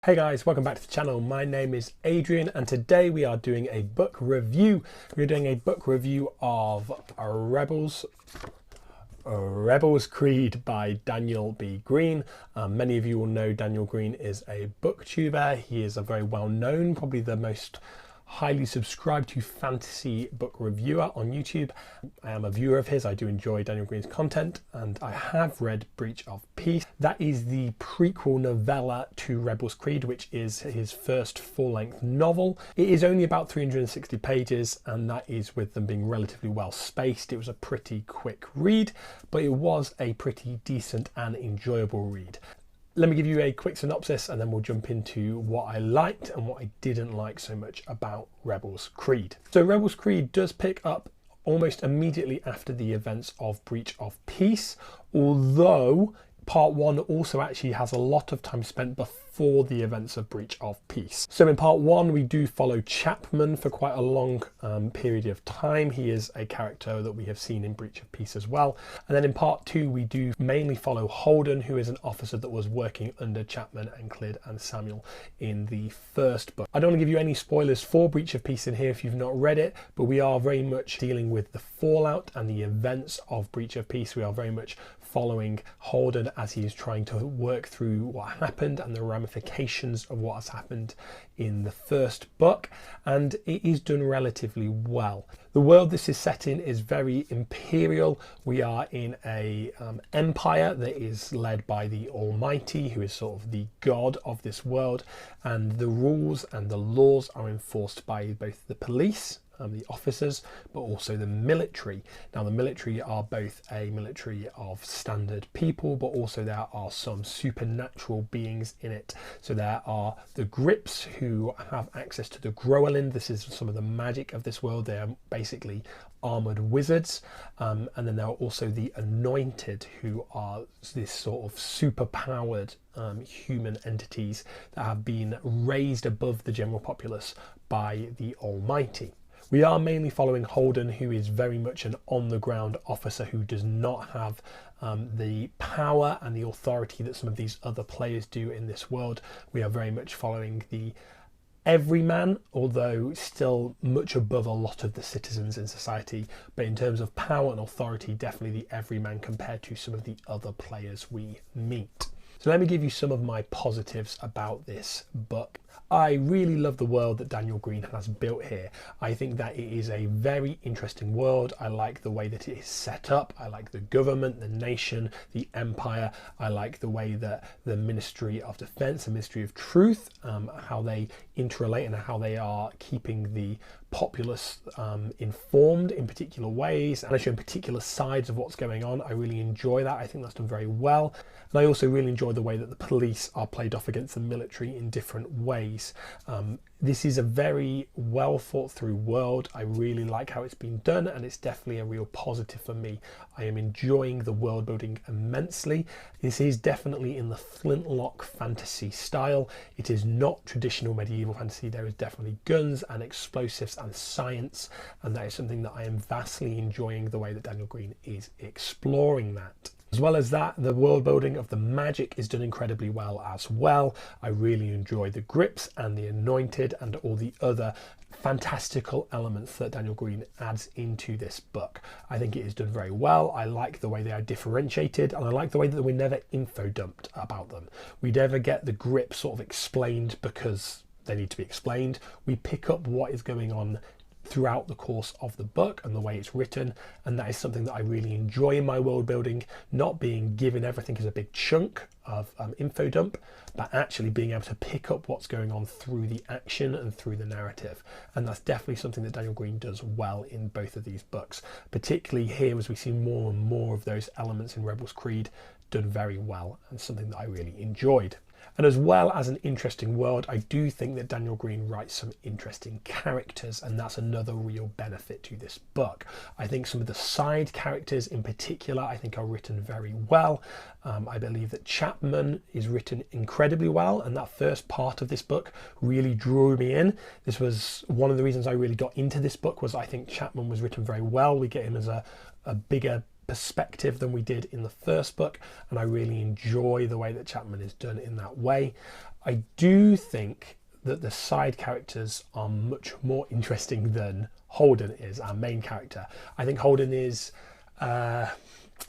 Hey guys, welcome back to the channel. My name is Adrian and today we are doing a book review. We're doing a book review of Worldbuilding by Daniel B. Greene. Many of you will know Daniel Greene is a booktuber. He is a very well known, probably the most highly subscribed to fantasy book reviewer on YouTube. I am a viewer of his. I do enjoy Daniel Greene's content and I have read Breach of Peace. That is the prequel novella to Rebels Creed, which is his first full-length novel. It is only about 360 pages and that is with them being relatively well spaced. It was a pretty quick read, but it was a pretty decent and enjoyable read. Let me give you a quick synopsis and then we'll jump into what I liked and what I didn't like so much about Rebels Creed. So Rebels Creed does pick up almost immediately after the events of Breach of Peace, although part one also actually has a lot of time spent before the events of Breach of Peace. So in part one, we do follow Chapman for quite a long period of time. He is a character that we have seen in Breach of Peace as well. And then in part two, we do mainly follow Holden, who is an officer that was working under Chapman and Clyd and Samuel in the first book. I don't want to give you any spoilers for Breach of Peace in here if you've not read it, but we are very much dealing with the fallout and the events of Breach of Peace. We are very much following Holden as he is trying to work through what happened and the ramifications of what has happened in the first book, and it is done relatively well. The world this is set in is very imperial. We are in a empire that is led by the Almighty, who is sort of the god of this world, and the rules and the laws are enforced by both the police, the officers, but also the military. Now the military are both a military of standard people, but also there are some supernatural beings in it. So there are the Grips who have access to the Groelin. This is some of the magic of this world. They are basically armored wizards, and then there are also the Anointed, who are this sort of super powered human entities that have been raised above the general populace by the Almighty. We are mainly following Holden, who is very much an on-the-ground officer who does not have the power and the authority that some of these other players do in this world. We are very much following the everyman, although still much above a lot of the citizens in society. But in terms of power and authority, definitely the everyman compared to some of the other players we meet. So let me give you some of my positives about this book. I really love the world that Daniel Greene has built here. I think that it is a very interesting world. I like the way that it is set up. I like the government, the nation, the empire. I like the way that the Ministry of Defense, the Ministry of Truth, how they interrelate and how they are keeping the populace informed in particular ways and showing particular sides of what's going on. I really enjoy that. I think that's done very well. And I also really enjoy the way that the police are played off against the military in different ways. This is a very well thought through world. I really like how it's been done and it's definitely a real positive for me. I am enjoying the world building immensely. This is definitely in the flintlock fantasy style. It is not traditional medieval fantasy. There is definitely guns and explosives and science, and that is something that I am vastly enjoying, the way that Daniel Greene is exploring that. As well as that, the world building of the magic is done incredibly well as well. I really enjoy the Grips and the Anointed and all the other fantastical elements that Daniel Greene adds into this book. I think it is done very well. I like the way they are differentiated, and I like the way that we're never info dumped about them. We never get the Grips sort of explained because they need to be explained. We pick up what is going on throughout the course of the book and the way it's written, and that is something that I really enjoy in my world building, not being given everything as a big chunk of info dump, but actually being able to pick up what's going on through the action and through the narrative. And that's definitely something that Daniel Greene does well in both of these books, particularly here as we see more and more of those elements in Rebels Creed done very well, and something that I really enjoyed. And as well as an interesting world, I do think that Daniel Greene writes some interesting characters, and that's another real benefit to this book. I think some of the side characters in particular, I think are written very well. I believe that Chapman is written incredibly well, and that first part of this book really drew me in. This was one of the reasons I really got into this book, was I think Chapman was written very well. We get him as a bigger perspective than we did in the first book, and I really enjoy the way that Chapman is done in that way. I do think that the side characters are much more interesting than Holden is, our main character. I think Holden is,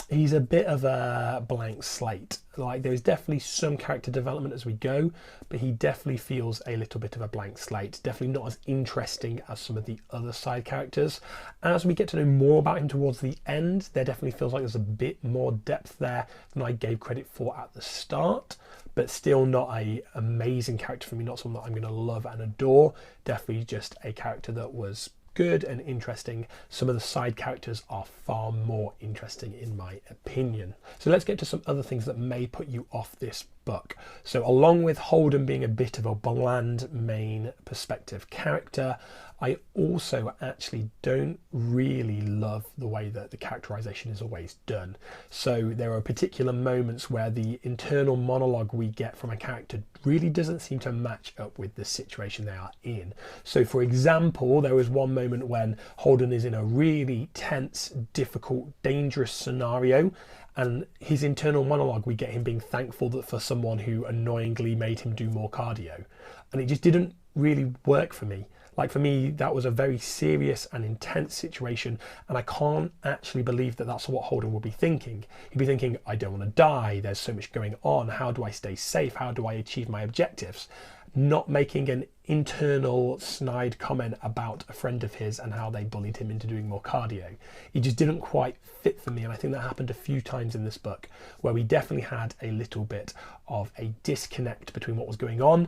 he's a bit of a blank slate. Like, there's definitely some character development as we go, but he definitely feels a little bit of a blank slate. Definitely not as interesting as some of the other side characters. As we get to know more about him towards the end, there definitely feels like there's a bit more depth there than I gave credit for at the start, but still not a amazing character for me, not someone that I'm going to love and adore. Definitely just a character that was good and interesting. Some of the side characters are far more interesting in my opinion. So let's get to some other things that may put you off this book. So along with Holden being a bit of a bland main perspective character, I also actually don't really love the way that the characterization is always done. So there are particular moments where the internal monologue we get from a character really doesn't seem to match up with the situation they are in. So for example, there was one moment when Holden is in a really tense, difficult, dangerous scenario, and his internal monologue, we get him being thankful that for someone who annoyingly made him do more cardio. And it just didn't really work for me. Like, for me, that was a very serious and intense situation, and I can't actually believe that that's what Holden would be thinking. He'd be thinking, I don't want to die, there's so much going on, how do I stay safe, how do I achieve my objectives? Not making an internal snide comment about a friend of his and how they bullied him into doing more cardio. It just didn't quite fit for me, and I think that happened a few times in this book, where we definitely had a little bit of a disconnect between what was going on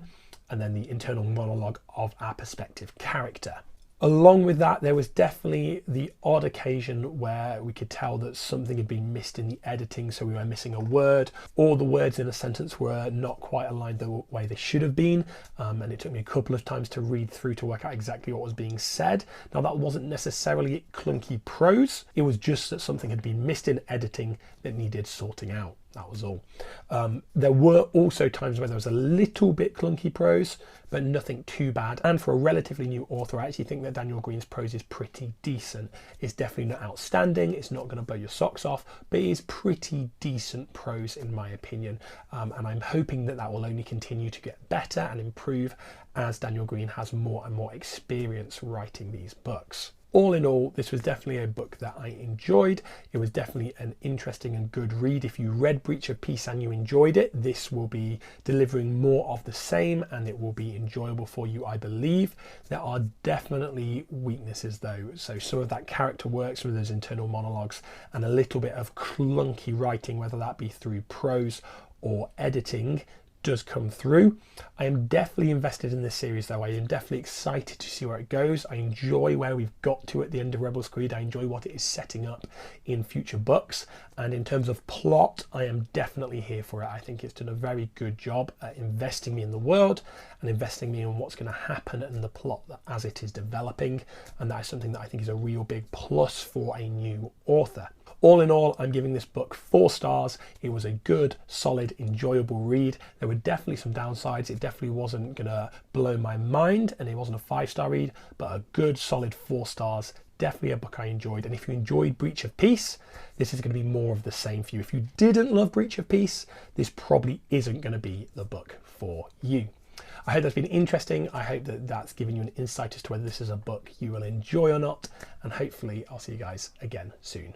and then the internal monologue of our perspective character. Along with that, there was definitely the odd occasion where we could tell that something had been missed in the editing, so we were missing a word, or the words in a sentence were not quite aligned the way they should have been, and it took me a couple of times to read through to work out exactly what was being said. Now, that wasn't necessarily clunky prose, it was just that something had been missed in editing that needed sorting out. That was all. There were also times where there was a little bit clunky prose, but nothing too bad. And for a relatively new author, I actually think that Daniel Greene's prose is pretty decent. It's definitely not outstanding. It's not going to blow your socks off, but it is pretty decent prose in my opinion. And I'm hoping that that will only continue to get better and improve as Daniel Greene has more and more experience writing these books. All in all, this was definitely a book that I enjoyed. It was definitely an interesting and good read. If you read Breach of Peace and you enjoyed it, this will be delivering more of the same, and it will be enjoyable for you, I believe. There are definitely weaknesses though. So some of that character work, some of those internal monologues, and a little bit of clunky writing, whether that be through prose or editing, does come through. I am definitely invested in this series though. I am definitely excited to see where it goes. I enjoy where we've got to at the end of sCreed. I enjoy what it is setting up in future books, and in terms of plot, I am definitely here for it. I think it's done a very good job at investing me in the world and investing me in what's going to happen and the plot as it is developing, and that is something that I think is a real big plus for a new author. All in all, I'm giving this book 4 stars. It was a good, solid, enjoyable read. There were definitely some downsides. It definitely wasn't going to blow my mind, and it wasn't a 5-star read, but a good, solid 4 stars. Definitely a book I enjoyed. And if you enjoyed Breach of Peace, this is going to be more of the same for you. If you didn't love Breach of Peace, this probably isn't going to be the book for you. I hope that's been interesting. I hope that that's given you an insight as to whether this is a book you will enjoy or not. And hopefully I'll see you guys again soon.